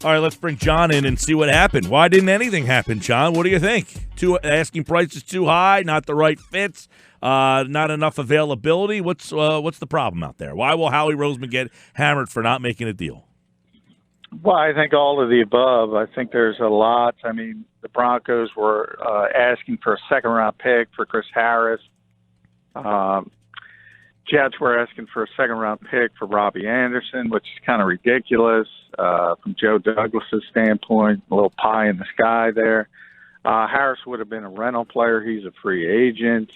All right, let's bring John in and see what happened. Why didn't anything happen, John? What do you think? Asking prices too high, not the right fits, not enough availability. What's the problem out there? Why will Howie Roseman get hammered for not making a deal? Well, I think all of the above. I think there's a lot. I mean, the Broncos were asking for a second-round pick for Chris Harris. Jets were asking for a second-round pick for Robbie Anderson, which is kind of ridiculous from Joe Douglas's standpoint. A little pie in the sky there. Harris would have been a rental player. He's a free agent.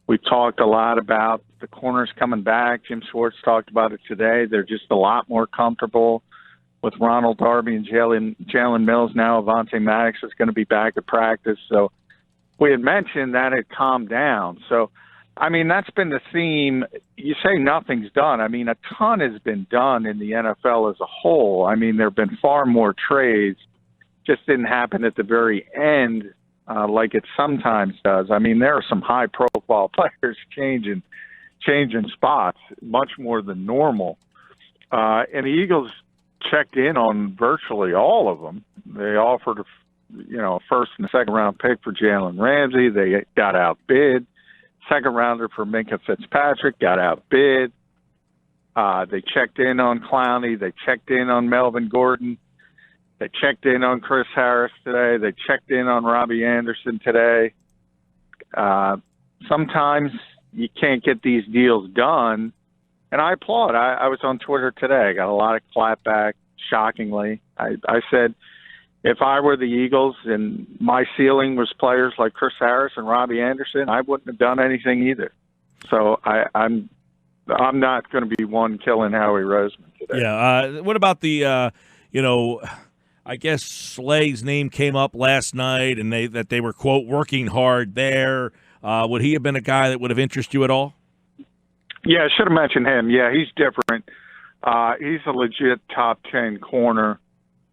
We've talked a lot about the corners coming back. Jim Schwartz talked about it today. They're just a lot more comfortable with Ronald Darby and Jalen Mills. Now Avonte Maddox is going to be back at practice. So we had mentioned that it calmed down. So, I mean, that's been the theme. You say nothing's done. I mean, a ton has been done in the NFL as a whole. I mean, there have been far more trades. Just didn't happen at the very end like it sometimes does. I mean, there are some high-profile players changing spots much more than normal. And the Eagles checked in on virtually all of them. They offered a first and second round pick for Jalen Ramsey. They got outbid. Second rounder for Minkah Fitzpatrick got outbid. They checked in on Clowney. They checked in on Melvin Gordon. They checked in on Chris Harris today. They checked in on Robbie Anderson today. Sometimes you can't get these deals done. And I applaud. I was on Twitter today. I got a lot of clapback, shockingly. I said, if I were the Eagles and my ceiling was players like Chris Harris and Robbie Anderson, I wouldn't have done anything either. So I'm not going to be one killing Howie Roseman today. Yeah. What about the, I guess Slay's name came up last night and that they were, quote, working hard there. Would he have been a guy that would have interested you at all? Yeah, I should have mentioned him. Yeah, he's different. He's a legit top 10 corner.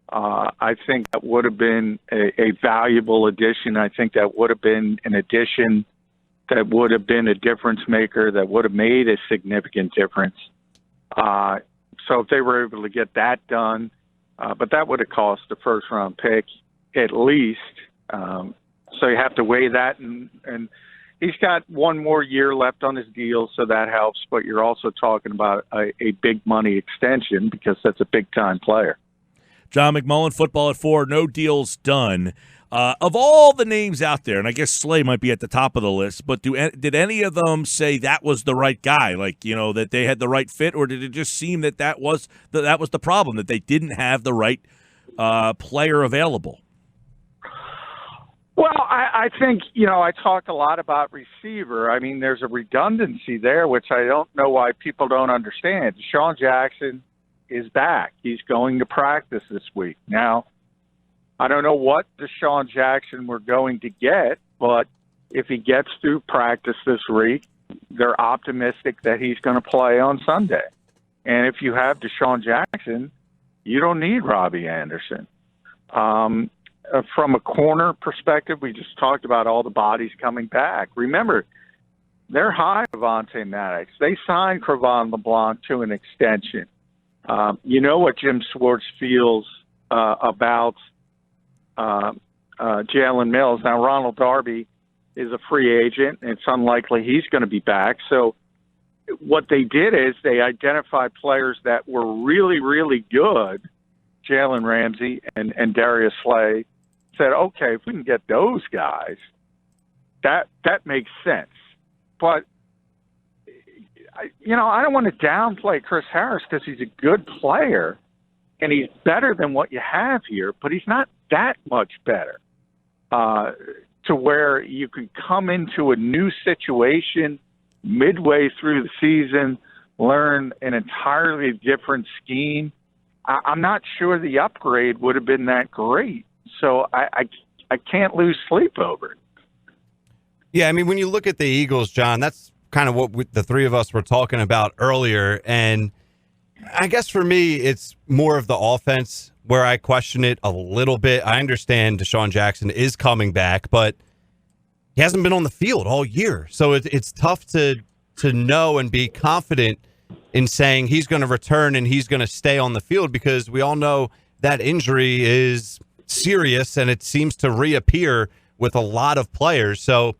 I think that would have been a valuable addition. I think that would have been an addition that would have been a difference maker, that would have made a significant difference. So if they were able to get that done, but that would have cost a first-round pick at least. So you have to weigh that, and he's got one more year left on his deal, so that helps. But you're also talking about a big money extension because that's a big-time player. John McMullen, Football at 4, no deals done. Of all the names out there, and I guess Slay might be at the top of the list, but did any of them say that was the right guy, that they had the right fit, or did it just seem that was the problem, that they didn't have the right player available? Well, I think, I talked a lot about receiver. I mean, there's a redundancy there, which I don't know why people don't understand. Deshaun Jackson is back. He's going to practice this week. Now, I don't know what Deshaun Jackson we're going to get, but if he gets through practice this week, they're optimistic that he's going to play on Sunday. And if you have Deshaun Jackson, you don't need Robbie Anderson. From a corner perspective, we just talked about all the bodies coming back. Remember, they're high Avonte Maddox. They signed Cre'Von LeBlanc to an extension. You know what Jim Schwartz feels about Jalen Mills. Now, Ronald Darby is a free agent. It's unlikely he's going to be back. So what they did is they identified players that were really, really good, Jalen Ramsey and Darius Slay, said, okay, if we can get those guys, that makes sense. But I don't want to downplay Chris Harris because he's a good player and he's better than what you have here, but he's not that much better to where you can come into a new situation midway through the season, learn an entirely different scheme. I'm not sure the upgrade would have been that great. So I can't lose sleep over it. Yeah, I mean, when you look at the Eagles, John, that's kind of what the three of us were talking about earlier. And I guess for me, it's more of the offense where I question it a little bit. I understand Deshaun Jackson is coming back, but he hasn't been on the field all year. So it's tough to know and be confident in saying he's going to return and he's going to stay on the field because we all know that injury is serious, and it seems to reappear with a lot of players. So,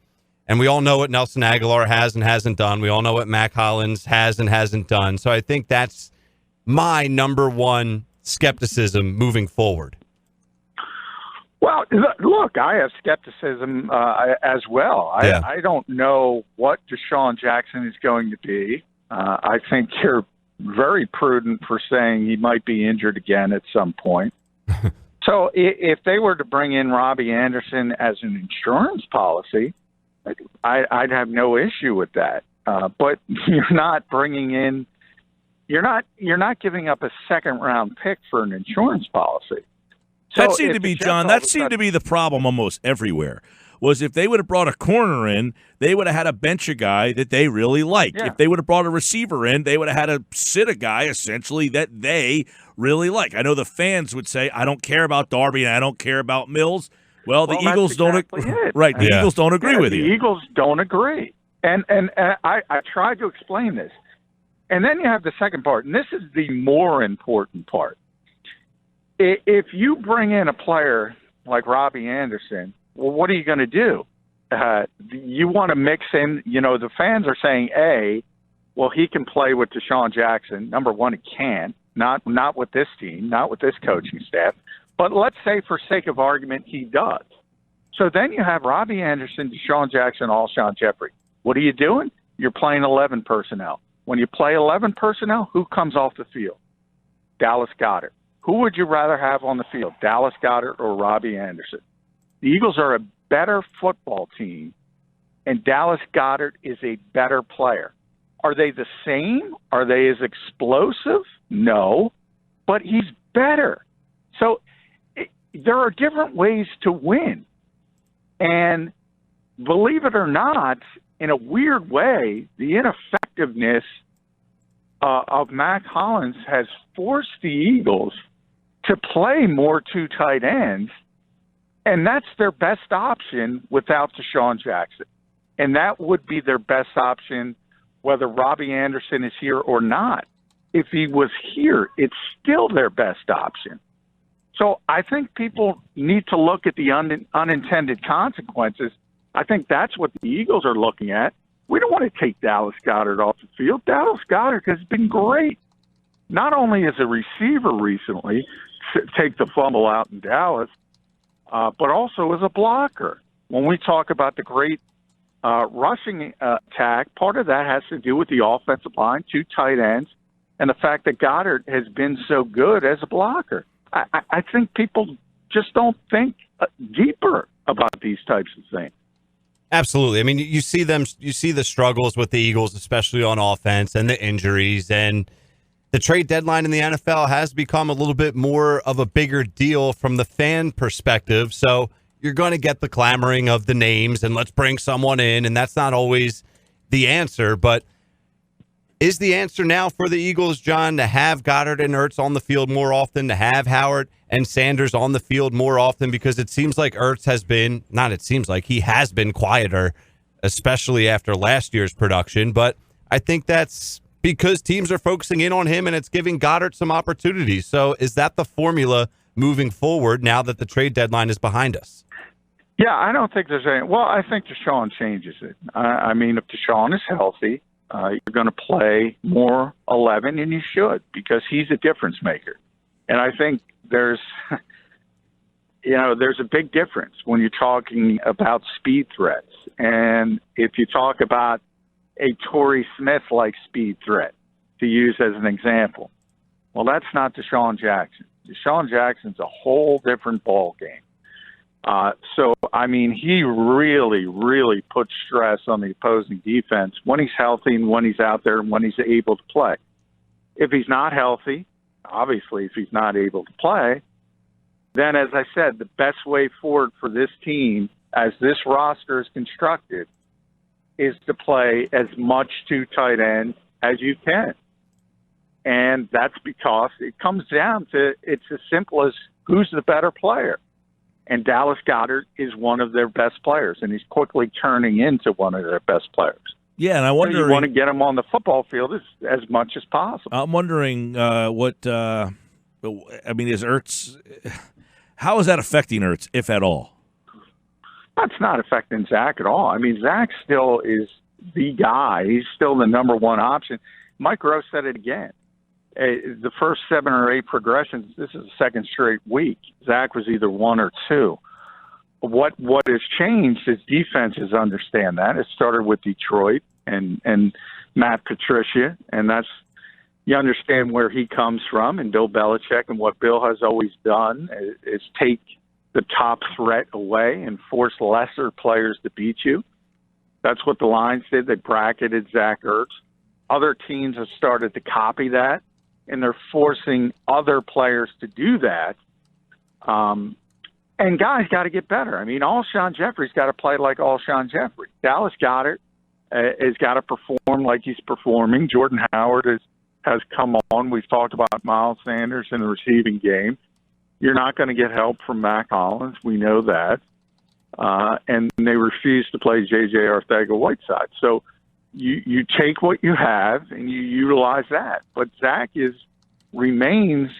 and we all know what Nelson Aguilar has and hasn't done. We all know what Mac Hollins has and hasn't done. So I think that's my number one skepticism moving forward. Well, look, I have skepticism as well. I don't know what Deshaun Jackson is going to be. I think you're very prudent for saying he might be injured again at some point. So if they were to bring in Robbie Anderson as an insurance policy, I'd have no issue with that. But you're not bringing in, you're not giving up a second round pick for an insurance policy. So that seemed to be, John, that seemed to be the problem almost everywhere, was if they would have brought a corner in, they would have had to bench a guy that they really like. Yeah. If they would have brought a receiver in, they would have had to sit a guy, essentially, that they really like. I know the fans would say, I don't care about Darby and I don't care about Mills. Well, the Eagles don't right. The Eagles don't agree with you. The Eagles don't agree. And I tried to explain this. And then you have the second part, and this is the more important part. If you bring in a player like Robbie Anderson, well, what are you going to do? You want to mix in, the fans are saying, well, he can play with Deshaun Jackson. Number one, he can't. Not with this team, not with this coaching staff. But let's say, for sake of argument, he does. So then you have Robbie Anderson, Deshaun Jackson, Alshon Jeffrey. What are you doing? You're playing 11 personnel. When you play 11 personnel, who comes off the field? Dallas Goedert. Who would you rather have on the field, Dallas Goedert or Robbie Anderson? The Eagles are a better football team, and Dallas Goedert is a better player. Are they the same? Are they as explosive? No, but he's better. So there are different ways to win. And believe it or not, in a weird way, the ineffectiveness of Mac Hollins has forced the Eagles to play more two tight ends, and that's their best option without Deshaun Jackson. And that would be their best option whether Robbie Anderson is here or not. If he was here, it's still their best option. So I think people need to look at the unintended consequences. I think that's what the Eagles are looking at. We don't want to take Dallas Goedert off the field. Dallas Goedert has been great, not only as a receiver recently, take the fumble out in Dallas, but also as a blocker. When we talk about the great rushing attack, part of that has to do with the offensive line, two tight ends, and the fact that Goedert has been so good as a blocker. I think people just don't think deeper about these types of things. Absolutely. I mean, you see the struggles with the Eagles, especially on offense, and the injuries, and the trade deadline in the NFL has become a little bit more of a bigger deal from the fan perspective. So you're going to get the clamoring of the names and let's bring someone in, and that's not always the answer. But is the answer now for the Eagles, John, to have Goedert and Ertz on the field more often, to have Howard and Sanders on the field more often? Because it seems like Ertz has been, not it seems like, he has been quieter, especially after last year's production. But I think that's because teams are focusing in on him and it's giving Goedert some opportunities. So is that the formula moving forward now that the trade deadline is behind us? Yeah, I don't think there's any. Well, I think Deshaun changes it. I mean, if Deshaun is healthy, you're going to play more 11, and you should, because he's a difference maker. And I think there's a big difference when you're talking about speed threats. And if you talk about a Torrey Smith-like speed threat, to use as an example, well, that's not Deshaun Jackson. Deshaun Jackson's a whole different ball game. So, I mean, he really, really puts stress on the opposing defense when he's healthy and when he's out there and when he's able to play. If he's not healthy, obviously, if he's not able to play, then, as I said, the best way forward for this team, as this roster is constructed, is to play as much two tight ends as you can. And that's because it comes down to, it's as simple as who's the better player. And Dallas Goedert is one of their best players, and he's quickly turning into one of their best players. Yeah, and I wonder, so you want to get him on the football field as much as possible. I'm wondering what I mean, is Ertz – how is that affecting Ertz, if at all? That's not affecting Zach at all. I mean, Zach still is the guy. He's still the number one option. Mike Rowe said it again. The first 7 or 8 progressions, this is the second straight week. Zach was either 1 or 2. What has changed is defenses understand that. It started with Detroit and Matt Patricia, and that's you understand where he comes from, and Bill Belichick, and what Bill has always done is take the top threat away and force lesser players to beat you. That's what the Lions did. They bracketed Zach Ertz. Other teams have started to copy that, and they're forcing other players to do that. And guys got to get better. I mean, Alshon Jeffrey's got to play like Alshon Jeffrey. Dallas Goedert has got to perform like he's performing. Jordan Howard has come on. We've talked about Miles Sanders in the receiving game. You're not going to get help from Mac Hollins. We know that. And they refuse to play J.J. Arcega-Whiteside. So you take what you have and you utilize that. But Zach remains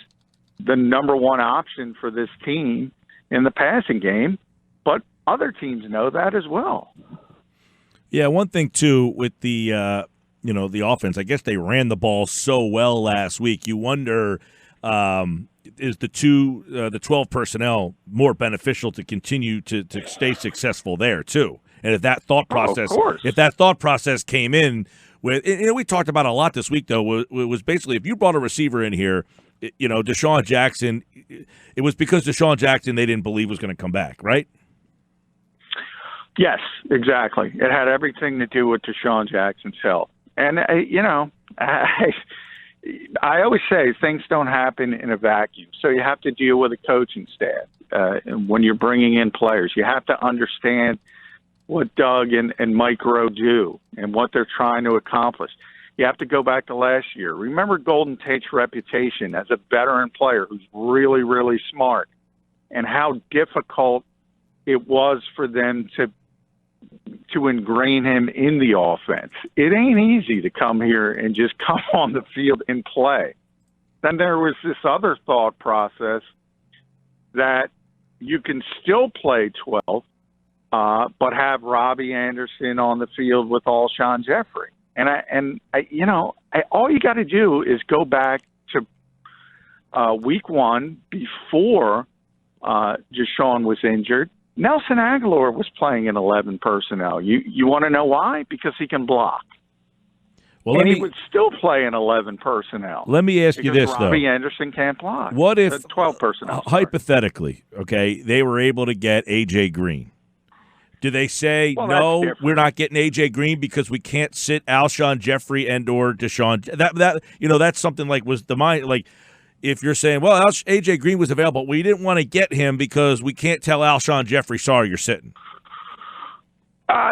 the number one option for this team in the passing game, but other teams know that as well. Yeah, one thing too with the the offense, I guess they ran the ball so well last week. You wonder is the 12 personnel more beneficial to continue to stay successful there too? And if that thought process came in with, we talked about a lot this week though, was basically if you brought a receiver in here, Deshaun Jackson, it was because Deshaun Jackson they didn't believe was going to come back, right? Yes, exactly. It had everything to do with Deshaun Jackson's health. And, I always say things don't happen in a vacuum. So you have to deal with a coaching staff when you're bringing in players. You have to understand what Doug and Mike Rowe do and what they're trying to accomplish. You have to go back to last year. Remember Golden Tate's reputation as a veteran player who's really, really smart, and how difficult it was for them to ingrain him in the offense. It ain't easy to come here and just come on the field and play. Then there was this other thought process that you can still play 12, but have Robbie Anderson on the field with Alshon Jeffrey. And all you got to do is go back to week 1 before Deshaun was injured. Nelson Aguilar was playing in 11 personnel. You want to know why? Because he can block. Well, he would still play in 11 personnel. Let me ask you this, though. Robbie Anderson can't block. What if 12 personnel? Hypothetically, okay, they were able to get A.J. Green. Do they say, no, we're not getting A.J. Green because we can't sit Alshon Jeffrey and or Deshaun? That's something like was the mind like. If you're saying, well, A.J. Green was available, we didn't want to get him because we can't tell Alshon Jeffrey, sorry, you're sitting.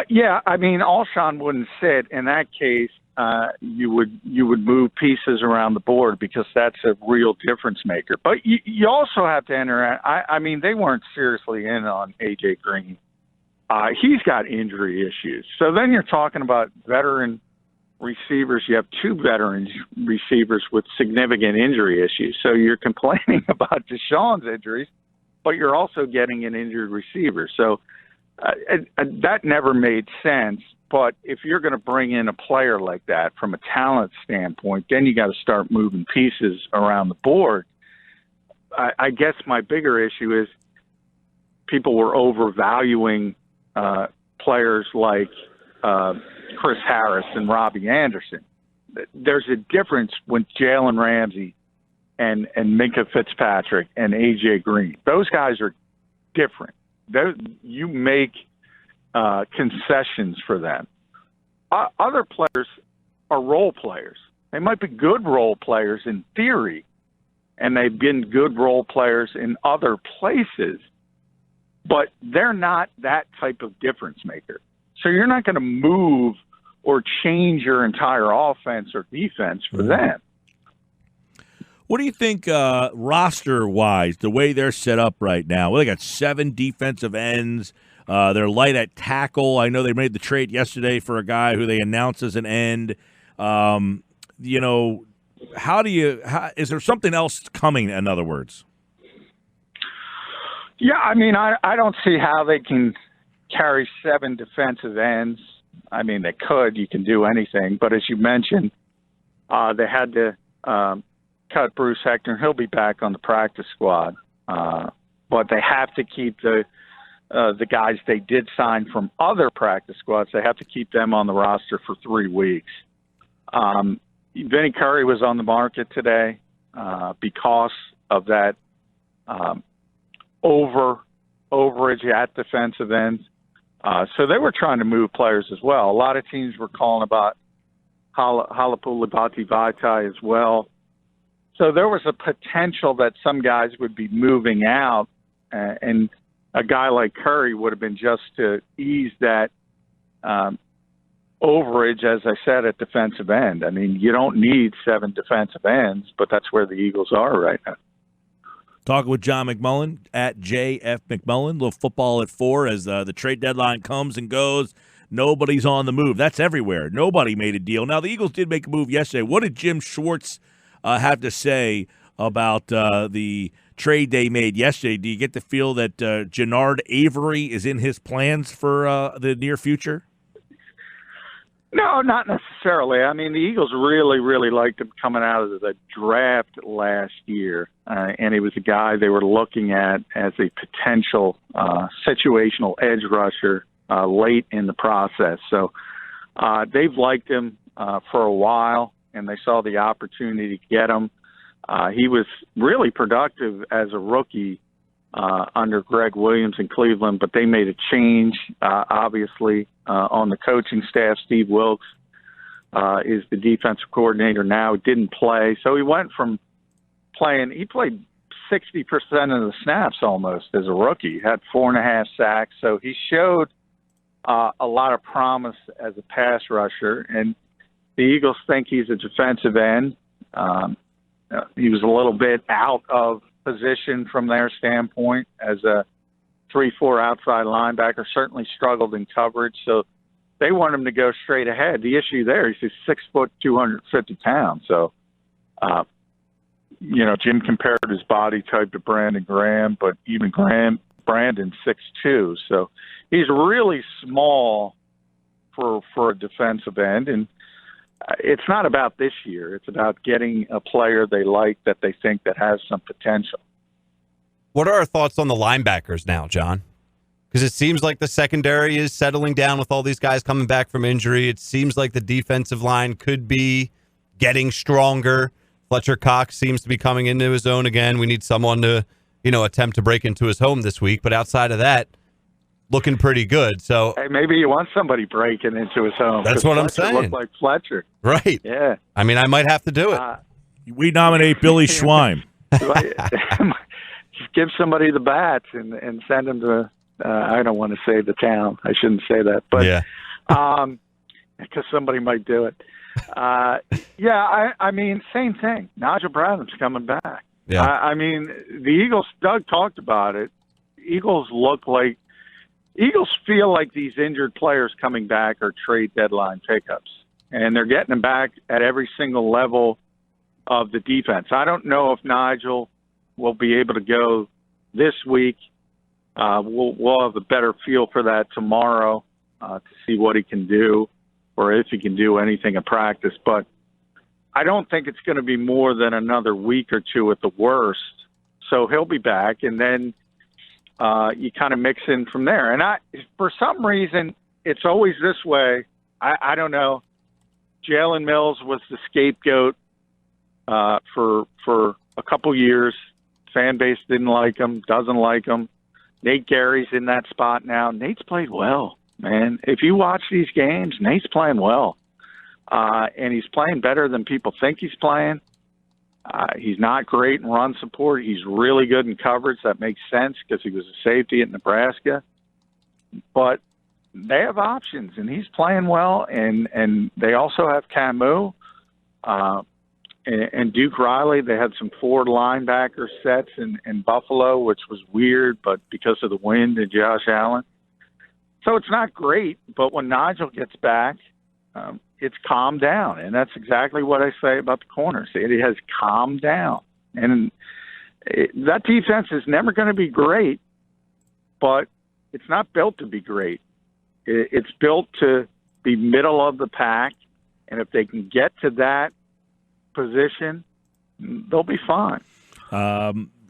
Yeah, I mean, Alshon wouldn't sit. In that case, you would move pieces around the board because that's a real difference maker. But you also have to enter. I mean, they weren't seriously in on A.J. Green. He's got injury issues. So then you're talking about veteran receivers. You have 2 veteran receivers with significant injury issues. So you're complaining about Deshaun's injuries, but you're also getting an injured receiver. So that never made sense. But if you're going to bring in a player like that from a talent standpoint, then you got to start moving pieces around the board. I guess my bigger issue is people were overvaluing players like Chris Harris and Robbie Anderson. There's a difference when Jalen Ramsey and Minkah Fitzpatrick and A.J. Green. Those guys are different. You make concessions for them. Other players are role players. They might be good role players in theory, and they've been good role players in other places, but they're not that type of difference maker. So you're not going to move or change your entire offense or defense for them. What do you think roster-wise, the way they're set up right now? Well, they got 7 defensive ends. They're light at tackle. I know they made the trade yesterday for a guy who they announced as an end. is there something else coming, in other words? Yeah, I mean, I don't see how they can carry 7 defensive ends. I mean, they could. You can do anything. But as you mentioned, they had to cut Bruce Hector. He'll be back on the practice squad. But they have to keep the guys they did sign from other practice squads. They have to keep them on the roster for 3 weeks. Vinny Curry was on the market today because of that overage at defensive end. So they were trying to move players as well. A lot of teams were calling about Halapoulivaati Vaitai as well. So there was a potential that some guys would be moving out, and a guy like Curry would have been just to ease that overage, as I said, at defensive end. I mean, you don't need 7 defensive ends, but that's where the Eagles are right now. Talking with John McMullen at JF McMullen. Little football at 4 as the trade deadline comes and goes. Nobody's on the move. That's everywhere. Nobody made a deal. Now, the Eagles did make a move yesterday. What did Jim Schwartz have to say about the trade they made yesterday? Do you get the feel that Jannard Avery is in his plans for the near future? No, not necessarily. I mean, the Eagles really, really liked him coming out of the draft last year, and he was a guy they were looking at as a potential situational edge rusher late in the process. So they've liked him for a while, and they saw the opportunity to get him. He was really productive as a rookie under Greg Williams in Cleveland, but they made a change, obviously, on the coaching staff. Steve Wilkes is the defensive coordinator now. He didn't play. So he went from he played 60% of the snaps almost as a rookie. He had 4.5 sacks. So he showed a lot of promise as a pass rusher. And the Eagles think he's a defensive end. He was a little bit out of position from their standpoint as a 3-4 outside linebacker, certainly struggled in coverage. So they want him to go straight ahead. The issue there is he's 6 foot, 250 pounds. So, Jim compared his body type to Brandon Graham, but even Brandon's 6'2". So he's really small for a defensive end. And it's not about this year. It's about getting a player they like that they think that has some potential. What are our thoughts on the linebackers now, John? Because it seems like the secondary is settling down with all these guys coming back from injury. It seems like the defensive line could be getting stronger. Fletcher Cox seems to be coming into his own again. We need someone to, attempt to break into his home this week. But outside of that, looking pretty good. So hey, maybe you want somebody breaking into his home. That's what I'm saying. Look like Fletcher, right? Yeah. I mean, I might have to do it. We nominate Billy Schwein. Just give somebody the bats and send them to. I don't want to say the town. I shouldn't say that, but yeah, because somebody might do it. I mean, same thing. Nigel Bradham's coming back. Yeah. I mean, the Eagles. Doug talked about it. Eagles feel like these injured players coming back are trade deadline pickups, and they're getting them back at every single level of the defense. I don't know if Nigel will be able to go this week. We'll have a better feel for that tomorrow to see what he can do or if he can do anything in practice. But I don't think it's going to be more than another week or two at the worst. So he'll be back, and then you kind of mix in from there. And for some reason, it's always this way. I don't know. Jalen Mills was the scapegoat for a couple years. Fan base didn't like him, doesn't like him. Nate Gary's in that spot now. Nate's played well, man. If you watch these games, Nate's playing well. And he's playing better than people think he's playing. He's not great in run support. He's really good in coverage. That makes sense because he was a safety at Nebraska. But they have options, and he's playing well. And they also have Camus and Duke Riley. They had some forward linebacker sets in Buffalo, which was weird, but because of the wind and Josh Allen. So it's not great, but when Nigel gets back, it's calmed down, and that's exactly what I say about the corners. It has calmed down, and that defense is never going to be great, but it's not built to be great. It's built to be middle of the pack, and if they can get to that position, they'll be fine.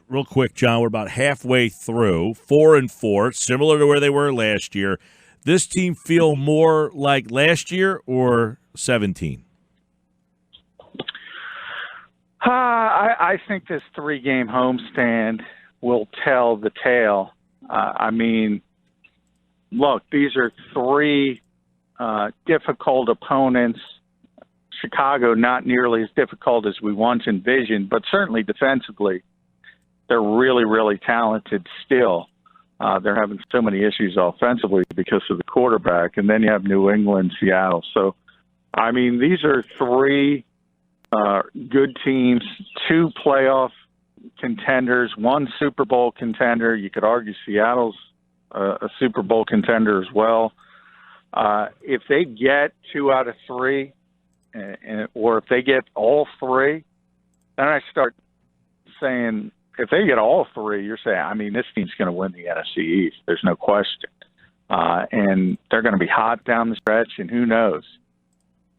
Real quick, John, we're about halfway through, 4-4, similar to where they were last year. This team feel more like last year or 17? I think this 3-game homestand will tell the tale. I mean, look, these are 3 difficult opponents. Chicago, not nearly as difficult as we once envisioned, but certainly defensively, they're really, really talented still. They're having so many issues offensively because of the quarterback. And then you have New England, Seattle. So, I mean, these are 3 good teams, 2 playoff contenders, 1 Super Bowl contender. You could argue Seattle's a Super Bowl contender as well. If they get 2 out of 3, or if they get all 3, then I start saying, if they get all 3, you're saying, I mean, this team's going to win the NFC East. There's no question. And they're going to be hot down the stretch, and who knows?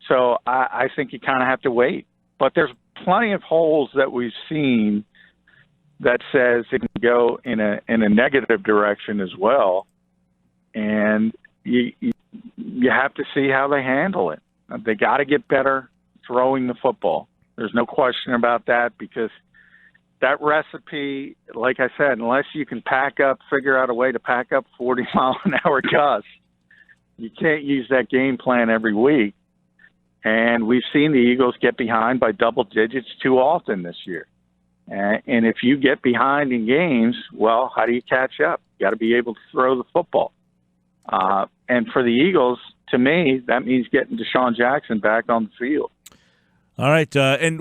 So I think you kind of have to wait. But there's plenty of holes that we've seen that says it can go in a negative direction as well. And you have to see how they handle it. They got to get better throwing the football. There's no question about that, because that recipe, like I said, unless you can figure out a way to pack up 40-mile-an-hour gusts, you can't use that game plan every week. And we've seen the Eagles get behind by double digits too often this year. And if you get behind in games, well, how do you catch up? You got to be able to throw the football. And for the Eagles, to me, that means getting Deshaun Jackson back on the field. All right, and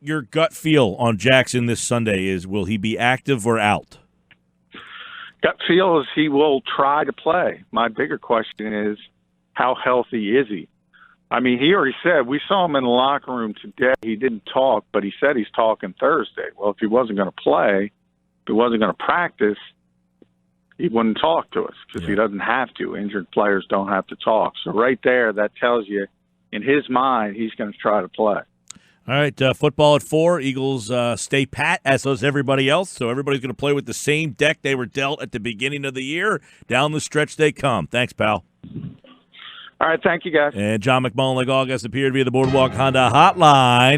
your gut feel on Jackson this Sunday is, will he be active or out? Gut feel is he will try to play. My bigger question is, how healthy is he? I mean, he already said, we saw him in the locker room today. He didn't talk, but he said he's talking Thursday. Well, if he wasn't going to play, if he wasn't going to practice, he wouldn't talk to us because he doesn't have to. Injured players don't have to talk. So right there, that tells you, in his mind, he's going to try to play. All right, football at 4. Eagles stay pat, as does everybody else. So everybody's going to play with the same deck they were dealt at the beginning of the year. Down the stretch they come. Thanks, pal. All right, thank you, guys. And John McMullen, like all guests, appeared via the Boardwalk Honda Hotline.